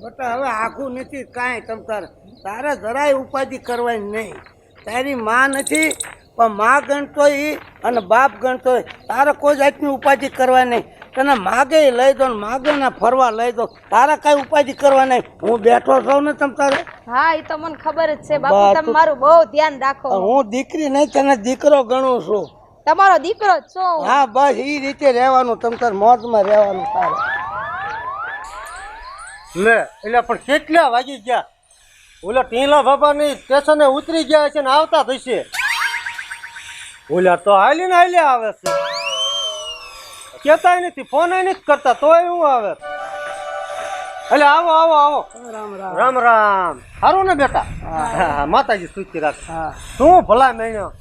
બેટા હવે આખું નથી કાંઈ તમ તારે જરાય ઉપાધિ કરવાની નહીં. તારી માં નથી પણ માં ગણતો ઈ અને બાપ ગણતો તારે કોઈ જાતની ઉપાધિ કરવા નહીં. તને માગે લઈ દો ને માગે ને ફરવા લઈ દો. તારે કઈ ઉપાધિ કરવા નહીં. હું બેઠો છું ને તમ તારે. હા એ તો મને ખબર જ છે બાપુ. તમે મારું બહુ ધ્યાન રાખો. હું દીકરી નહીં તને દીકરો ગણું છું. તમારો દીકરો જ છો. હા બસ એ રીતે રહેવાનું. તમ તાર મોજમાં રહેવાનું તારે. લે એટલે પણ કેટલા વાગી ગયા? ઓલા ટીલા બાબાની સ્ટેશને ઉતરી ગયા છે ને આવતા થશે. ઓલા તો હાલીને હાલ્યા આવે છે, કેતાય નથી, ફોન નથી કરતા, તોય હું આવે. એટલે આવો આવો આવો. રામ રામ. રામ રામ. સારું ને બેટા? માતાજી સુખી રાખ. શું ભલા મેણ્યો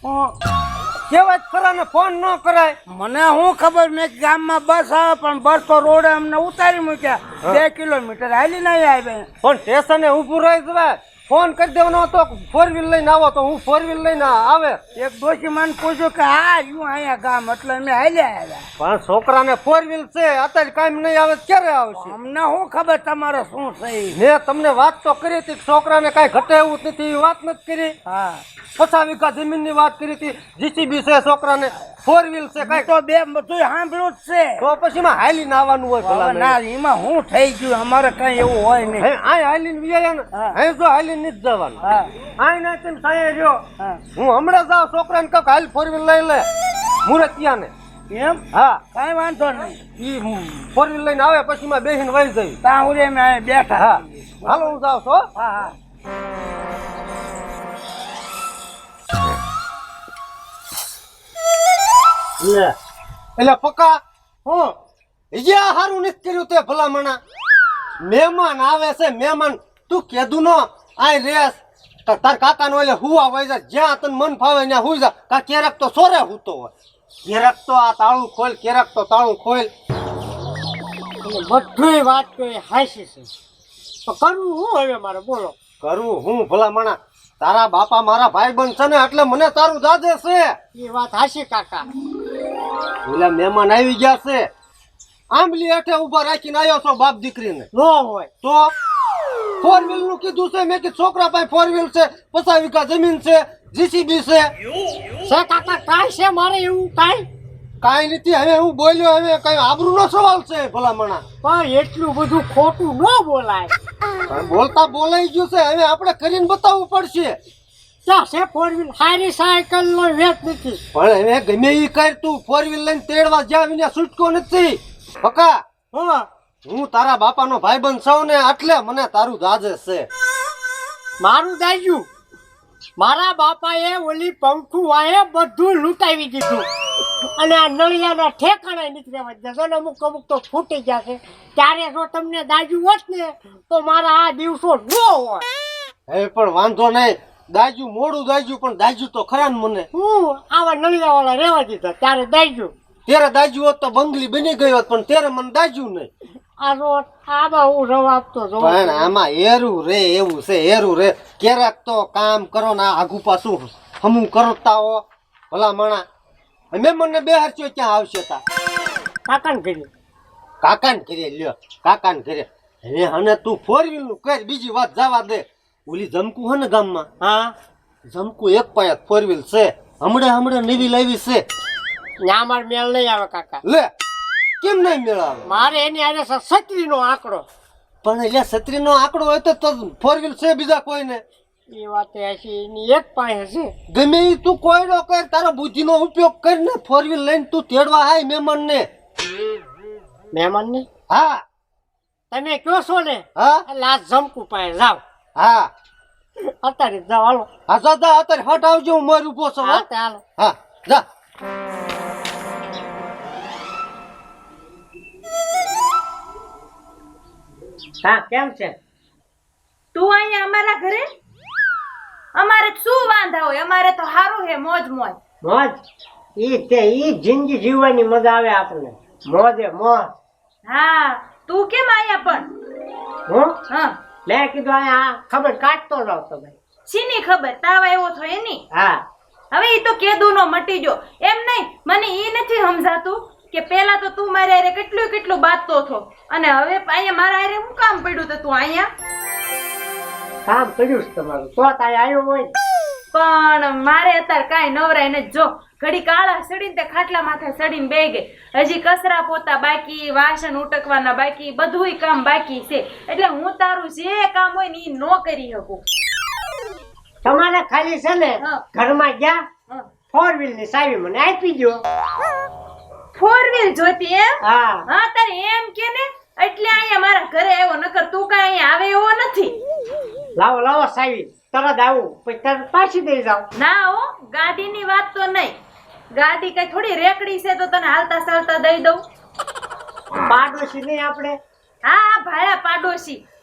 કેવાય ખરા ને ફોન ન કરાય. મને શું ખબર, મેં ગામમાં બસ આવે પણ બસ તો રોડે અમને ઉતારી મૂક્યા. 2 કિલોમીટર હાલી નહીં આવે પણ સ્ટેશને ઊભું રહી જવાય. ફોન કરી દેવાનો હતો 4 વ્હીલ લઈને આવો તો હું 4 વ્હીલ લઈને આવે. એક ડોશી મને પૂછ્યું કે હા હું અહીંયા ગામ એટલે અમે હાલ્યા આવ્યા. પણ છોકરાને 4 વ્હીલ છે, અત્યારે કામ નહીં આવે ક્યારે આવશે? અમને શું ખબર તમારે શું છે. મેં તમને વાત તો કરી હતી છોકરાને કાંઈ ઘટે એવું નથી, એ વાત નથી કરી. હા 50 વીઘા જમીનની વાત કરી હતી. જીસીબી છે, છોકરાને 4 વ્હીલ છે, કાંઈ તો બે બધું સાંભળ્યું જ છે. તો પછી એમાં હાલીને આવવાનું હોય. ભલા ના એમાં શું થઈ ગયું, અમારે કઈ એવું હોય નહીં. આ હાલીને વિયા ને અહીં જો હાલીને નથી જવાનું. આ ના તેમ સાંયે રહ્યો. હું હમણાં જાઉં છોકરાને કહું હાલ 4 વ્હીલ લઈ લે મુરતિયા ને. એમ? હા કઈ વાંધો નહીં. ઈ 4 વ્હીલ લઈને આવે પછી માં બેસીને વહી જઈ. ત્યાં ઉરે અમે બેઠા. હા હાલો હું જાઉં છું. હા હા એટલે પક્કા હું જ્યાં સારું નથી કર્યું તે ભલામણા. મહેમાન આવે છે, મહેમાન તું કેદું નો આય રેસ તાર કાકા નો એટલે હુવા વહી જા, જ્યાં તને મન ફાવે ત્યાં હુઈ જા. કા ક્યારેક તો સોરે હુતો હોય, ક્યારેક તો આ તાળું ખોલ, ક્યારેક તો તાળું ખોલ. બધી વાત તો એ હાસી છે, તો કરવું હું હવે મારે બોલો? કરવું હું ભલામણા? તારા બાપા મારા ભાઈ બંધ છે ને એટલે મને તારું દાદે છે. એ વાત હાસી કાકા. ઓલા મહેમાન આવી ગયા છે, આંબલી હેઠે ઉભા રાખીને આવ્યો છો બાપ દીકરીને. ન હોય તો 4 વ્હીલ નું કીધું છે મેં, કે છોકરા પાસે 4 વ્હીલ છે, 50 વીઘા જમીન છે, જીસીબી છે. કાકા કાંઈ છે મારે એવું કાંઈ? કાંઈ નથી. હવે હું બોલ્યો, હવે કઈ આબરૂ નો સવાલ છે ભલામણા. પણ એટલું બધું ખોટું ન બોલાય. બોલતા બોલાઈ ગયું છે, હવે આપણે કરીને બતાવવું પડશે. ત્યાં છે 4 વ્હીલ, હારી સાયકલ નો વેચ નથી. પણ હવે ગમે એ કર, તું 4 વ્હીલ લઈને તેડવા જ્યાં વિના છૂટકો નથી. પકા હું તારા બાપાનો ભાઈબંધ છું ને એટલે મને તારું દાજે છે. મારું દાજ્યું, મારા બાપાએ ઓલી પંખું વાએ બધું લૂંટાવી દીધું અને આ નળિયાના ઠેકાણે નીકળ્યા જશે ને અમુક તો ફૂટી ગયા છે. ત્યારે જો તમને દાજ્યું હોત ને તો મારા આ દિવસો ન હોય. હવે પણ વાંધો નહીં, દાજ્યું મોડું દાજ્યું પણ દાજ્યું તો ખરા ને મને. હું આવા નળિયા વાળા રહેવા દીધા ત્યારે દાજ્યું. ત્યારે દાજ્યું હોત તો બંગલી બની ગઈ હોત, પણ ત્યારે મને દાજ્યું નહીં. આમાં હું રવા આપતો પણ આમાં એરું રે એવું છે, એરું રે. ક્યારેક તો કામ કરો ને આગુ પાછું હમું કરતા હો ભલા માણા. મેં મને બેહારચ્યો ક્યાં આવશે તા? કાકાને કરી કાકાને ઘરે લ્યો, કાકાને ઘરે. હવે હને તું 4 વ્હીલ નું કર, બીજી વાત જવા દે. ઓલી જમકુ હે ને ગામમાં, હા જમકુ એક પાયા 4 વ્હીલ છે, હમણાં નવી લાવી છે. ત્યાં મારે મેળ નહીં આવે કાકા. લે કેમ નહીં મેળાવે? મારે એની આને છત્રી નો આંકડો. પણ એટલે છત્રી નો આંકડો હોય તો 4 વ્હીલ છે બીજા કોઈને? એ વાત હશે, એની એક પાસે છે. ગમે ઈ તું કોયડો કર, તારો બુદ્ધિનો ઉપયોગ કર ને 4 વ્હીલ લઈને તું તેડવા આય મહેમાન ને. મહેમાન ને? હા તમે કયો છો ને? હા એટલે આ જમકુ પાસે જાવ. હા અત્યારે જાવ હાલો. હા જા અત્યારે હટ આવજો, હું મારું ઉભો છું. હા હાલો. હા જા. હા કેમ છે? તું અહીંયા અમારા ઘરે? અમારે શું વાંધા હોય? અમારે તો સારું છે, મોજ મોજ. મોજ ઈ જિંદગી જીવવાની મજા આવે આપણને. મોજે મોજ. હા તું કેમ અહીંયા પણ? હું હા મેં કીધું અહીંયા ખબર કાઢતો જાવ તમે. શીની ખબર? તાવ આવ્યો તો એની? હા હવે ઈ તો કેદું નો મટી ગયો. એમ નહીં, મને ઈ નથી સમજાતું કે પેલા તો તું મારે હારે કેટલું બાતતો હતો અને હવે અહીંયા મારા હારે શું કામ પડ્યું તો તું અહીંયા કામ કર્યું છે તમારું તો તાય આવ્યો હોય ને. પણ મારે અત્યારે કાંઈ નવરાય નથી. જો ઘડી કાળા સડીને તે ખાટલા માથે સડીને બેહી ગઈ. હજી કચરા પોતા બાકી, વાસણ ઉટકવાના બાકી, બધુંય કામ બાકી છે. એટલે હું તારું જે કામ હોય ને ઈ નો કરી શકું. તમારે ખાલી છે ને હા. ઘરમાં ગયા હં. 4 વ્હીલ ની ચાવી મને આપી દો. 4 વ્હીલ જોતી એમ? હા હા તારે એમ કે ને એટલે અહીંયા મારા ઘરે આવ્યો, નકર તું કાંઈ અહીંયા આવે એવો નથી. લાવો લાવો ચાવી તરત આવું પછી તરત પાછી દઈ જાવ. ના હો, ગાડીની વાત તો નહીં. ગાડી કઈ થોડી રેકડી છે તો તને હાલતા ચાલતા દઈ દઉં. પાડોશી નહીં આપણે. હા ભાડા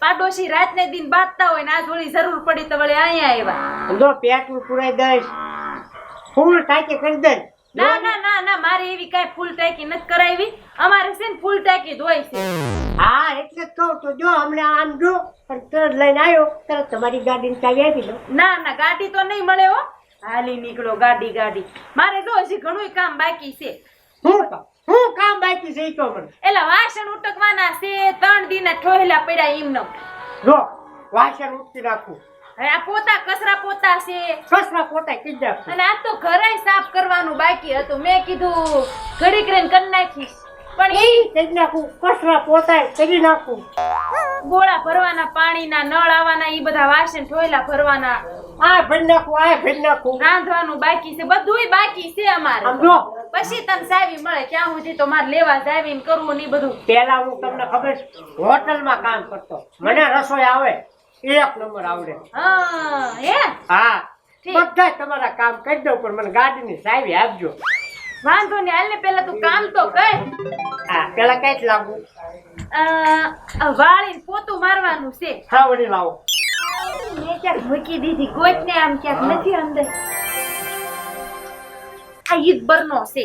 પાડોશી રાતને દિન બાંધતા હોય ને આ થોડી જરૂર પડી તો વળી અહીંયા આવ્યા. જો પેટ્રોલ પુરાઈ દઈશ, ફૂલ ટાંકી કરી દઈશ. ના ના ના ના મારે એવી કાંઈ ફૂલ ટાંકી નથી કરાવી. અમારે છે ને ફૂલ ટાંકી જ હોય છે. હા એટલે જ કહું તો જો હમણાં આમ જો પણ તરત લઈને આવ્યો તરત તમારી ગાડીની ચાવી આપી દો. ના ના ગાડી તો નહીં મળે હો. હાલી નીકળો ગાડી. મારે જો હજી ઘણું કામ બાકી છે. હું કામ બાકી છે ઈ તો મને. એલા વાસણ ઉટકવાના છે, 3 દીના ઠોહેલા પડ્યા એમનો. જો વાસણ ઉઠી નાખું, હવે આ પોતા કચરા પોતા છે કચરા પોતા કીધી નાખું. અને આ તો ઘરે સાફ કરવાનું બાકી હતું. મેં કીધું ઘડીક રહીને કરી નાખીશ, પણ એ કરી નાખું, કચરા પોતા કરી નાખું. ગોળા ભરવાના, પાણીના નળ આવવાના, ઈ બધા વાસણ ઠોયલા ભરવાના, આ ભરી નાખું, આ ભરી નાખું. રાંધવાનું બાકી છે, બધુંય બાકી છે અમારે. આમ જો પછી તને સાવી મળે ક્યાં સુધી તો મારે લેવા જાવીને કરવું ને ઈ બધું. પેલા હું તમને ખબર છે હોટલમાં કામ કરતો, મને રસોઈ આવે 1 નંબર આવડે. હા હે હા ઠીક. બધા તમારા કામ કરી દઉં પણ મને ગાડીની ચાવી આપજો. વાંધો ને હાલ ને પેલા તું કામ તો કર. હા પેલા કઈ લાગુ વાળીને પોતું મારવાનું છે. હા વળી લાવો. મેં ક્યાંક મૂકી દીધી, કોઈક ને આમ ક્યાંક નથી અંદર. આ ઈદબરનો છે.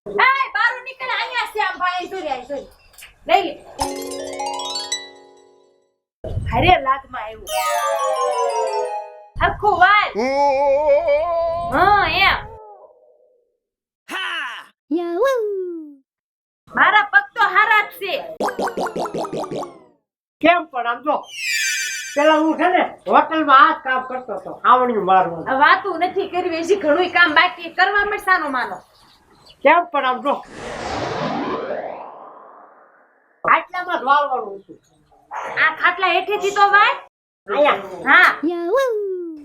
એય બારું નીકળ, અહીંયા છે. આમ ભાઈ જોઈ લઈ લે. હારે લાગમાં આવ્યું હરખું વાલ. હા એમ મારા પગ તો હારા જ છે. કેમ પણ આમ જો પેલા હું છે ને હોટલમાં આ જ કામ કરતો હતો, આવણ્યું મારવું. આ વાતું નથી કરવી, હજી ઘણું કામ બાકી. કરવા મળસાનો માનો. કેમ પણ આમ જો આટલામાં જ વાળવાનું હતું. આ ખાટલા હેઠેથી તો વાય. અહીંયા હા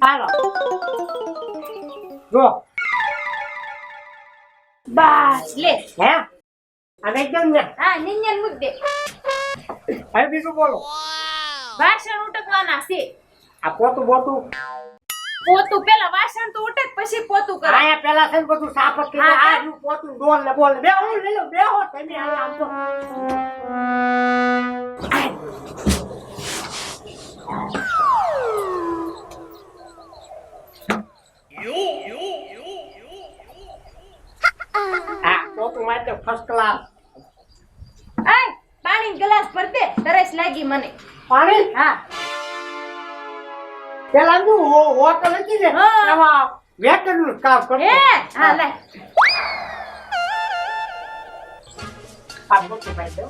હાલો જો બસ લે. હે અને એકદમ ને હા નિન્યન મૂક દે. હવે બીજું બોલો. વાસણ ઉટકવાના છે. આ પોતું બોતું પોતું પેલા વાસણ તો ઉટક પછી પોતું કરાય. આયા પેલા છે ને બધું સાફ જ કરી. હા, આ નું પોતું ડોલ ને બોલ બે હું લઈ લો બેહો તમે આયા આમ તો. હા પોતું માં તો ફર્સ્ટ ક્લાસ. આય પાણી ગ્લાસ ભર દે, તરસ લાગી મને. પાણી હા પેલા નું હોટલ હતી ને હા. એમાં વેટર નું કામ કરતો. હે હા લે. આ પોતું ભાઈ દો.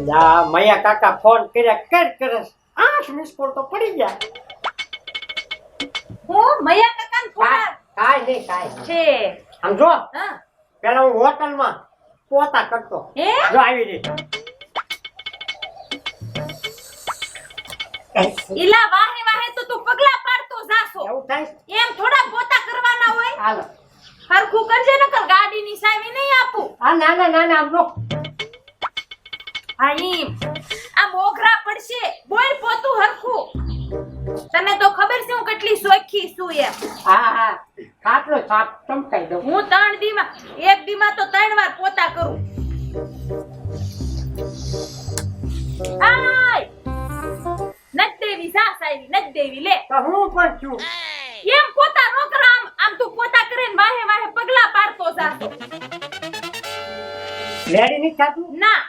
યા મૈયા કાકા ફોન કર્યા કરે 8 મિસ કોલ તો પડી ગયા. હું મૈયા કાકાને ફોન કાઈ નહીં કાઈ. છે. આમ જો હા પેલા હું હોટલમાં પોતા કરતો. હે જો આવી રીતે ઈલા વાહે વાહે તો તું પગલા પાડતો જાશો. એવું થાય. એમ થોડા પોતા કરવાના હોય. હાલો હરખું કરજે નકર ગાડીની સાવી નહીં આપું. આ ના આમ જો હા ઈ આ મોઘરા પડશે. બોલ પોતું હરખું. તને તો ખબર છે હું કેટલી શોખી છું એમ. હા ખાટલો સાફ ચમકાઈ દઉં. હું 3 દીમાં એક દીમાં તો 3 વાર પોતા કરું. આય નત દેવી સાસ આવી, નત દેવી લે. તો હું પણ છું. એમ પોતા નો કર. આમ તું પોતા કરીને વાહે વાહે પગલા પાડતો જાતો. રેડી નહીં થાતું. ના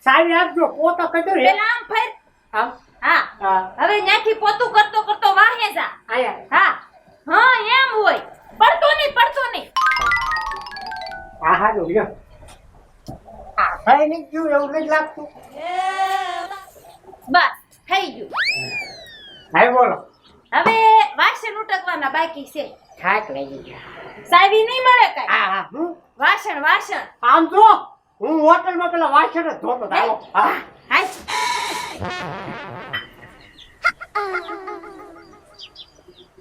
સાવી આપજો પોતો કરી દો. પેલા આમ ફેર. આમ હા પછી પોતું કરતો કરતો વાહે જા આયા હા હા એમ હોય પડતો નહીં આ હારું લ્યો આ થઈ નહીં ગયું એવું નથી લાગતું બસ થઈ ગયું હાય બોલો હવે વાસણ ઉટકવાના બાકી છે થાક લાગી ગયો સાવી નહીં મળે કઈ હા હા હું વાસણ આમ જો હું હોટલમાં પેલા વાસણ જ ધોતો હતો. હાલો. હા હાય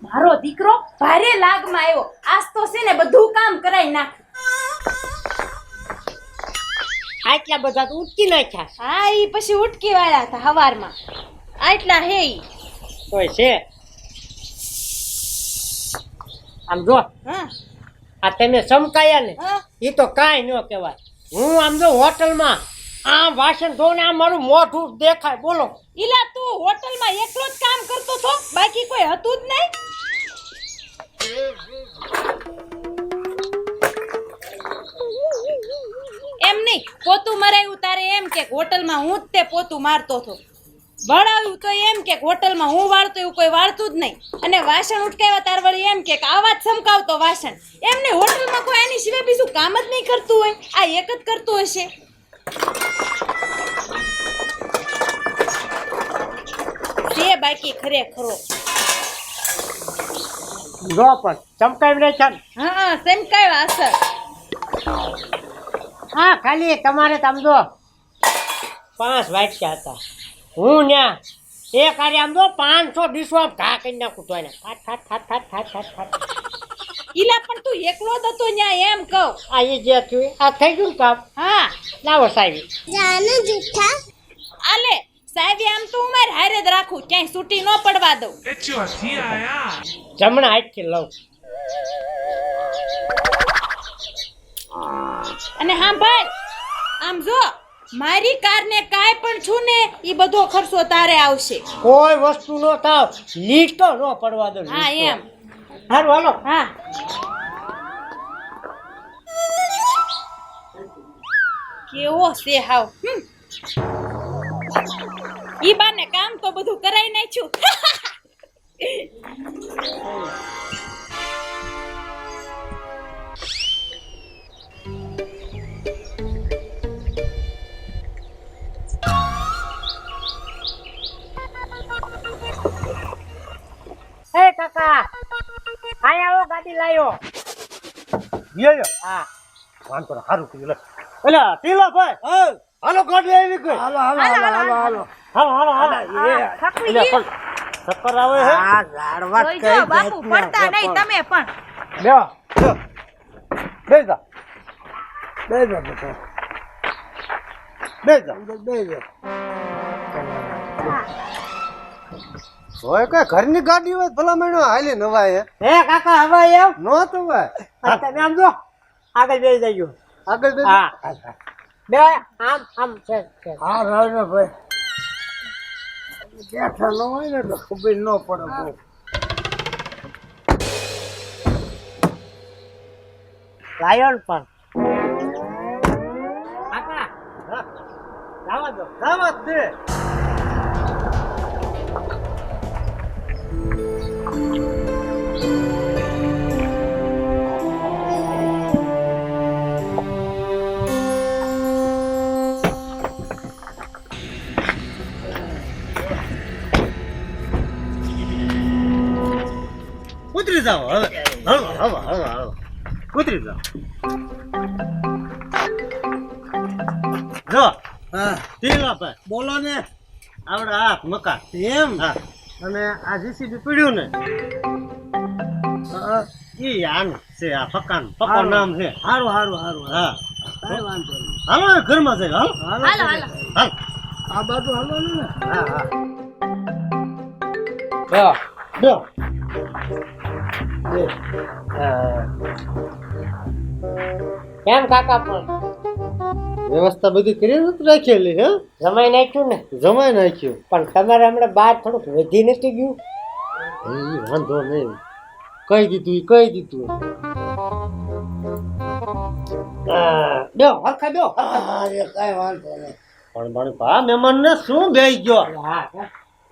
મારો દીકરો ભારે લાગમાં આવ્યો આજ તો છે ને બધું કામ કરાઈ નાખ આટલા બધા તો ઉટકી નાખ્યા હા ઈ પછી ઉટકી વાળા હતા હવારમાં આટલા હે ઈ કોઈ છે આમ જો હા આ તમે ચમકાયા ને હા એ તો કાંઈ ન કહેવાય હું આમ જો હોટલમાં આ વાસણ ધોને આ મારું મોઢું દેખાય બોલો ઈલા તું હોટલમાં એકલો જ કામ કરતો છો બાકી કોઈ હતું જ નહીં એમ નહીં પોતું મરાયું તારે એમ કે હોટલમાં હું જ તે પોતું મારતો હતો વળાવ્યું તો એમ કે હોટલમાં હું વાળતો એવું કોઈ વાળતું જ નહીં અને વાસણ ઉટકાવ્યા તાર વળી એમ કે આવા જ સમકાવતો વાસણ એમ નહીં હોટલમાં કોઈ એની સિવાય બીજું કામ જ નહીં કરતું હોય આ એક જ કરતું હશે તે બાકી ખરેખરો જો પણ ચમકાવી નાખ્યા ને. હા સમકાવ્યા અસર હા ખાલી તમારે તો આમ જો 5 વાટક્યા હતા હું ન્યા એ કાર્ય આમ જો 500 ડીશો આમ ઘા કરી નાખું તો એને ફાટ ફાટ ફાટ ફાટ ફાટ ફાટ ફાટ ઈલા પણ તું એકલો જ હતો ન્યા એમ કહું આ એ જે થયું આ થઈ ગયું ને કામ હા લાવો સાહેબ આલે સાહેબ આમ તો હું મારે હારે જ રાખું ક્યાંય છૂટી ન પડવા દઉં જમણા હાથથી લઉં અને હા ભાઈ આમ જો મારી કારને કાંઈ પણ છું ને ઈ બધો ખર્ચો તારે આવશે કોઈ વસ્તુ નો થાવ લીટો ન પડવા દો હા એમ હારું હાલો હા કેવો છે હાવ ઈ બાને કામ તો બધું કરાઈ નાખ્યું એ કાકા આયા આવો ગાડી લાયો યો હા વાંધો ને સારું કર્યું લે એટલે ટીલા ભાઈ હાલો ગાડી આવી ગઈ હાલો હાલો હાલો હાલો હાલો હાલો હાલો હાલો થકવી એટલે ગઈ. પણ ચક્કર આવે હે આ લાડવા જોઈ કઈ જો બાપુ જાતના પડતા નહીં ચપ્પલ. તમે પણ બેસ જા બેસો બેસો બેસ જા બેસો હોય કઈ ઘરની ગાડી હોય ભલા મેણો હાલી નવાય હે કાકા હવે એમ નો તો ભાઈ આ તમે આમ જો આગળ બેસી જજો આગળ બેસ હા બે આમ આમ છે હા રાવ ને ભાઈ બેઠા ન હોય ને તો ખબર ન પડે બહુ લાયન પણ કાકા જાવા દો દાવત દે ઉતરી જાઓ હવે હવે ઉતરી જાઓ જો હા ટીલા ભાઈ બોલો ને આવડે આ મકાન એમ હા અને આ જીસીબી પડ્યું ને ઈ આનું છે આ પકાન પકો નામ છે હારું હારું હારું હા કાંઈ વાંધો નહીં હાલો એ ઘરમાં જઈ હાલો હાલો હાલો હાલ આ બાજુ હાલવાનું ને હા હા બે કેમ કાકા પણ વ્યવસ્થા બધી કરી નથી રાખેલી હે જમાઈ નાખ્યું ને જમાઈ નાખ્યું પણ તમારે હમણાં બહાર થોડુંક વધી નથી ગયું ઈ વાંધો નહીં કહી દીધું બે હરખા બે હા એ કાંઈ વાંધો નહીં પણ ભા મહેમાન ને શું બેહી ગયો હા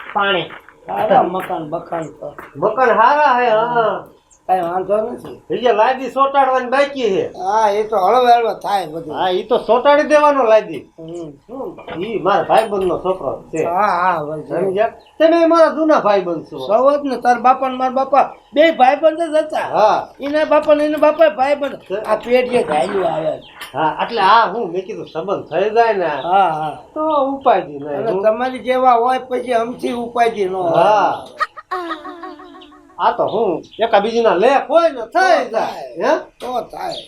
પાણી સારા મકાન બકાન તો મકાન હારા હે હા કઈ વાંધો નથી. હજી લાદી સોટાડવાની બાકી છે હા એ તો હળવે હળવે થાય બધું. હા ઈ તો સોટાડી દેવાનો લાદી હમ. ઈ મારા ભાઈબંધ નો છોકરો છે હા હા બસ. સમજ્યા તમે મારા જૂના ભાઈબંધ છો સૌ ને તાર બાપા ને મારા બાપા બે ભાઈબંધ જ હતા. હા એના બાપા ને એના બાપા ભાઈબંધ. આ પેઢીએ ગાયું આવે. હા એટલે આ હું મેં કીધું સંબંધ થઈ જાય ને હા હા તો ઉપાય અને નહીં તમારી જેવા હોય પછી અમથી ઉપાય ન હોય. હા આ તો હું એકા બીજીના લેખ હોય ને થઈ જાય હે તો થાય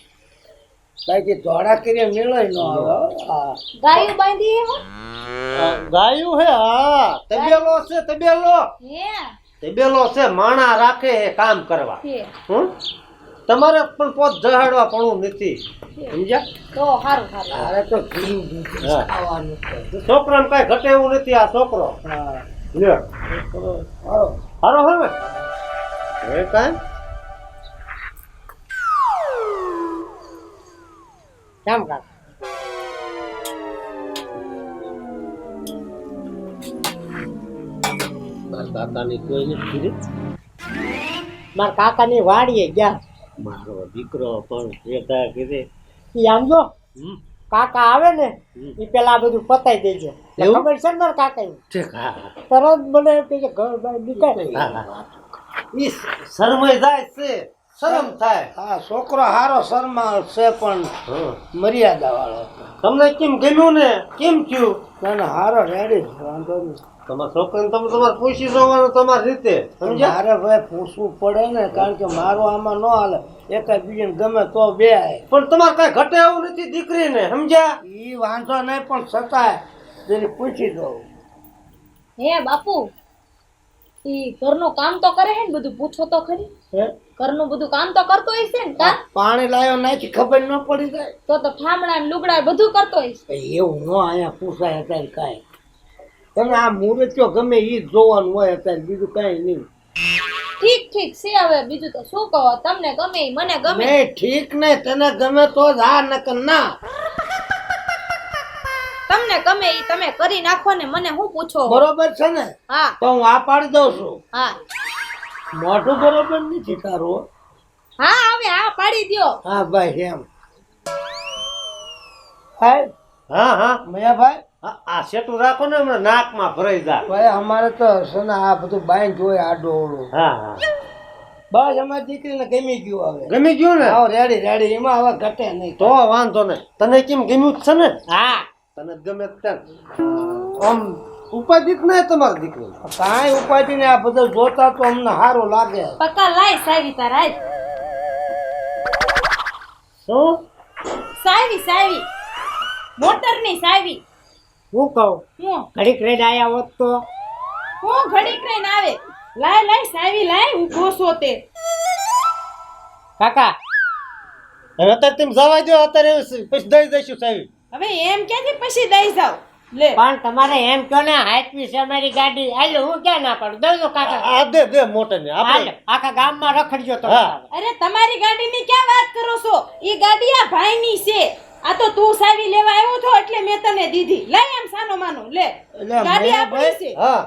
બાકી ધોળા કરીએ મેળય ન આવે. હા ગાયું બાંધી હે ગાયું હે હા તબેલો છે તબેલો તબેલો છે માણા રાખે હે કામ કરવા હમ તમારે પણ પોત જહાડવા પણ નથી સમજ્યા તો સારું સારું તારે તો ઘી હા. ખાવાનું છે. છોકરાને કઈ ઘટે એવું નથી આ છોકરો હા લ્યો હારો. હારો હવે હવે કાંઈ કેમ કાકા મારા કાકાની કોઈ નથી કીધી મારા કાકાની વાડીએ ગયા મારો દીકરો પણ કહેતા કીધે ઈ આમ જો હમ કાકા આવે ને ઈ પેલા આ બધું પતાઈ દેજો એવું? ખબર છે ને મારા કાકા ઠીક હા હા. તરત મને એમ કહે છે ઘર બહાર નીકળ હા, હા. ઈ શરમાઈ જાય છે શરમ થાય હા છોકરો હારો શર્મા છે પણ હા. મર્યાદા વાળો. તમને કેમ ગમ્યું ને કેમ થયું ના ના હારો રેડી છે, વાંધો નહીં. તમારા છોકરાને તમે તમારે પૂછી જવાનું તમારી રીતે સમજ્યા મારે ભાઈ પૂછવું પડે ને કારણ કે મારો આમાં ન હાલે. એકાદ બીજાને ગમે તો બે આય. પણ તમારે કઈ ઘટે એવું નથી દીકરીને સમજ્યા ઈ વાંધો નહીં પણ છતાંય જરી પૂછી દઉં. હે બાપુ ઈ ઘરનું કામ તો કરે હે ને બધું પૂછો તો ખરી હે? ઘરનું બધું કામ તો કરતો હશે ને કા પાણી લાયો નાખી ખબર ન પડી જાય. તો ઠામડા ને લુગડા બધું કરતો હશે એવું ન અહીંયા પૂછાય અત્યારે કાંઈ. તમે આ મુહૂર્તો ગમે ઈ જ જોવાનું હોય અત્યારે બીજું કાંઈ નહીં. ઠીક ઠીક છે હવે બીજું તો શું કહો તમને ગમે ઈ મને ગમે નહીં ઠીક નહીં તને ગમે તો જ હા નકર ના. તમને ગમે ઈ તમે કરી નાખો ને મને હું પૂછો બરોબર છે ને હા તો હું આ પાડી દઉં છું. હા મોઢું બરોબર નથી તારું. હા હવે હા પાડી દ્યો હા ભાઈ એમ ભાઈ હા હા મયાભાઈ હા, આ સેટું રાખો ને હમણાં નાકમાં ભરાઈ જાય ભાઈ અમારે તો છે ને આ બધું બાઈન જોઈ આડો ઓળું. હા હા બસ અમારી દીકરીને ગમી ગયું હવે. ગમી ગયું ને આવો રેડી રેડી એમાં હવે ઘટે નહીં. તો વાંધો નહીં તને કેમ ગમ્યું જ છે ને હા તને ગમે જ છે ને? આમ ઉપાધિ જ નહીં તમારી દીકરી કાંઈ ઉપાધિ ને આ બધું જોતા તો અમને સારું લાગે. પક્કા લાય સાવી તારા શું સાવી મોટરની સાવી હું કહું હું ઘડીક રહીને આયા હોત તો હું ઘડીક રહીને આવે લાય સાવી લાય ઊભો છો તે કાકા હવે અત્યારે તમે જવા દો અત્યારે પછી દઈ દઈશું સાહેબ હવે એમ ક્યાંથી પછી દઈ જાવ લે પણ તમારે એમ કહો ને હાથવી છે અમારી ગાડી હાલો હું ક્યાં ના પાડું દઈ દો કાકા આ દે દે મોટે ને હાલો આપણે આખા ગામમાં રખડજો તો હા. અરે તમારી ગાડીની ક્યાં વાત કરો છો ઈ ગાડી આ ભાઈની છે આ તો તું સાવી લેવા આવ્યો છો એટલે મેં તને દીધી લઈ એમ સાનો માનો લે એટલે ગાડી મેં આપણી છે હા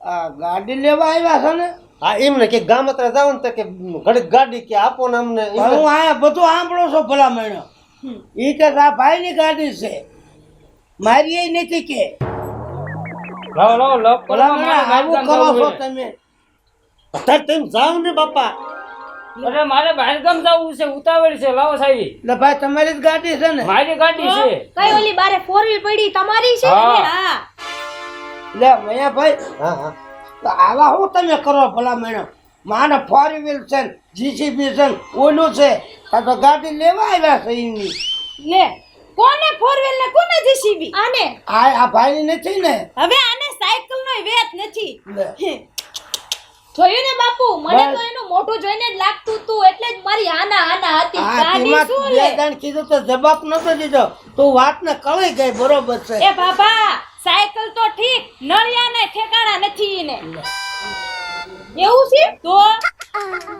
આ ગાડી લેવા આવ્યા છે ને હા એમને કે ગામ અત્યારે જાવ ને તો કે ઘડીક ગાડી કે આપો ને અમને પણ હું અહીંયા બધું સાંભળો છો ભલા મહિનો. ઈ કે આ ભાઈની ગાડી છે મારી એ નથી કે ભલા મહિનો આવું કરો છો તમે. અત્યારે તમે જાવ ને બાપા અરે મારે બહારગામ જવું છે ઉતાવળ છે લાવો સાહેબ એટલે ભાઈ તમારી જ ગાડી છે ને મારી ગાડી છે કઈ ઓલી બારે ફોર વ્હીલ પડી તમારી છે હા. ને? હા લે મયા ભાઈ હા હા તો આવા શું તમે કરો ભલા મહિનો. માને ફોર વ્હીલ છે ને જીસીબી છે ને ઓલું છે આ તો ગાડી લેવા આવ્યા છે એની. લે કોને ફોર વ્હીલ ને કોને જીસીબી આને આ ભાઈની નથી ને. હવે આને સાયકલ નો વેત નથી લે. જોયું ને બાપુ મને બસ. તો એનું મોઢું જોઈને જ લાગતું તું એટલે જ મારી આના હતી આ ગાડી તેમાં શું બે લે દાણ કીધું તો જવાબ નતો દીધો તું વાત ને કળી ગઈ બરોબર છે. એ બાબા સાયકલ તો ઠીક નળિયા ને ઠેકાણા નથી ને એવું છે તો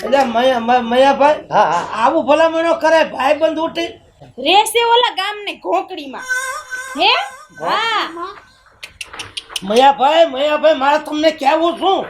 એટલે મયાભાઈ હા હા આવું ભલામણો કરે ભાઈબંધ ઉઠી રેસે ઓલા ગામ ને ઘોકડીમાં હે હા મયાભાઈ મારે તમને કહેવું છું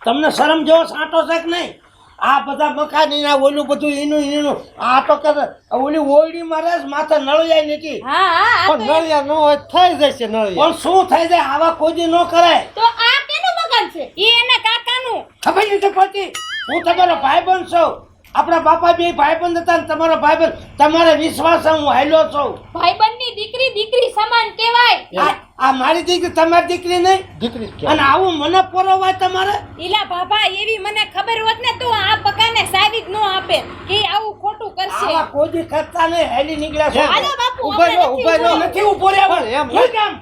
તમને શરમ જેવો સાંટો છે કે નહીં? આ બધા મકાન એના ઓલું બધું એનું આ તો કે ઓલી ઓયડી મારે માથે નળિયાય નથી. હા હા આ પણ નળિયા ન હોય થઈ જશે નળિયા. પણ શું થઈ જાય આવા કોઈ દી ન કરાય. તો આ કેનું મકાન છે? ઈ એના કાકાનું. ખબર નથી પડતી. હું તમારો ભાઈબંધ છું. આપણા બાપા બે ભાઈબંધ હતા ને તમારો ભાઈબંધ. તમારે વિશ્વાસ છે હું હાલ્યો છું. ભાઈબંધની દીકરી સમાન કહેવાય. આ મારી દીકરી તમારી દીકરી નહીં. દીકરી જ અને આવું મને પરોવાય તમારે. ઈલા બાબા એવી મને ખબર હોત ને તો આ પકાને સાવી જ ન આપે કે આવું ખોટું કરશે. આવા કોઈ દી ખર્ચા નહીં હાલી નીકળ્યા છો. હાલો બાપુ ઉભા રહો, ઉભા રહો. નથી ઉભો રહેવો. પણ એમ નહીં કામ.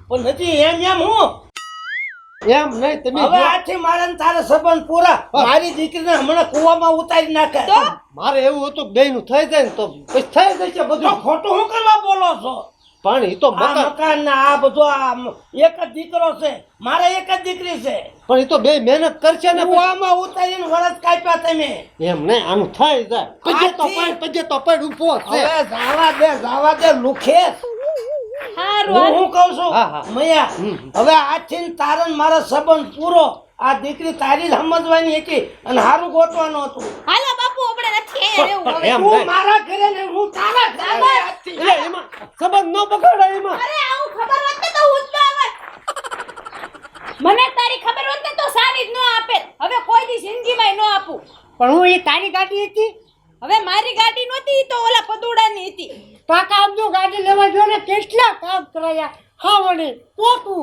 પણ નથી એમ હું. એમ નહીં તમે હવે જો. આથી મારે ને તારે સંબંધ પૂરા. મારી દીકરીને હમણાં કૂવામાં ઉતારી નાખે. મારે એવું હતું કે બેયનું થઈ જાય ને તો પછી થઈ જશે તો બધું. ખોટું શું કરવા બોલો છો? પણ એ તો આ મકાન મકાન ને આ બધું આ એક જ દીકરો છે. મારે એક જ દીકરી છે. પણ એ તો બે મહેનત કરશે ને પછી. કૂવામાં ઉતારીને વરસ કાપ્યા તમે. એમ નહીં આનું થઈ જાય પજે તો પડ ઊભો છે. હવે જાવા દે લુખેસ. હારું હું હારું. શું કહું છું હા, હા. મૈયા હવે આજથી તારે ને મારો સંબંધ પૂરો. આ દીકરી તારી જ સમજવાની હતી અને હારું ગોતવાનું હતું. હાલો બાપુ આપણે નથી અહીંયા રહેવું હવે. એમ તું નહીં. મારા ઘરે ને હું તારા ઘરે આજથી. એટલે એમાં સંબંધ ન બગાડાય એમાં. અરે આવું ખબર હોત ને તો હું જ ન આવત. મને તારી ખબર હોત ને તો સાવી જ ન આપે. હવે કોઈ દી જિંદગીમાં ન આપું. પણ હું એ તારી ગાડી હતી હવે મારી ગાડી નહોતી ઈ તો ઓલા પદુડાની હતી. કાકા આમ જો ગાડી લેવા જો ને કેટલા કામ કરાયા ખાવણી પોતું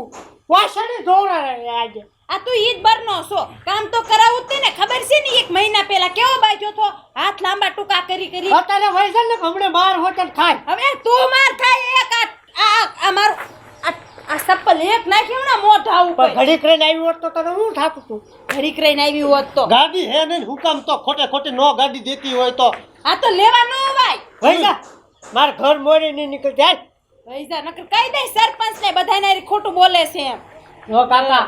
વાસણે ધોવડાવ્યા આજે આ તું ઈ જ બરનો છો. કામ તો કરાવું જ તે ને. ખબર છે ને એક મહિના પહેલા કેવો બાજ્યો તો હાથ લાંબા ટૂંકા કરી કરી. અત્યારે વૈસા ને હમણે બાર હોટલ ખાય હવે તું માર ખાય એક આ મારું આ સપ્પલ એક નાખ્યું ને મોઢા પણ ઉપર. ઘડી કરીને આવ્યું હોત તો તને હું થાતું તું ઘડીક રહીને આવી હોત તો. ગાડી હે નહીં હું કામ તો ખોટે નો ગાડી દેતી હોય તો આ તો લેવા ન અવાય. વૈસા માર ઘર મોરી નહીં નીકળ જાય વૈજા નકર કહી દે સરપંચ ને બધાને ખોટું બોલે છે એમ. જો કાકા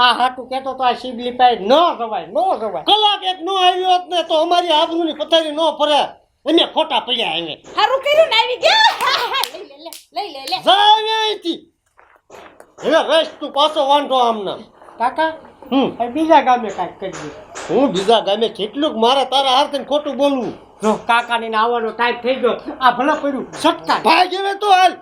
આ હાટું કેતો તો આ શિબલી પાઈ ન જવાય કલાક એક નો આવ્યો હોત ને તો અમારી આબરૂની પથારી નો ફરે. અમે ખોટા પડ્યા હવે. હારું કર્યું ને આવી ગયા. લઈ લે જાવે અહીંથી. હવે રસ તું પાછો વાંધો આમના. કાકા હમ હવે બીજા ગામે કાંઈક કરજે હું બીજા ગામે કેટલુંક મારે તારા હાથે ખોટું બોલવું. જો કાકાને આવવાનો ટાઈમ થઈ ગયો આ ભલે પડ્યું સટકા ભાઈ જેવે તો હાલ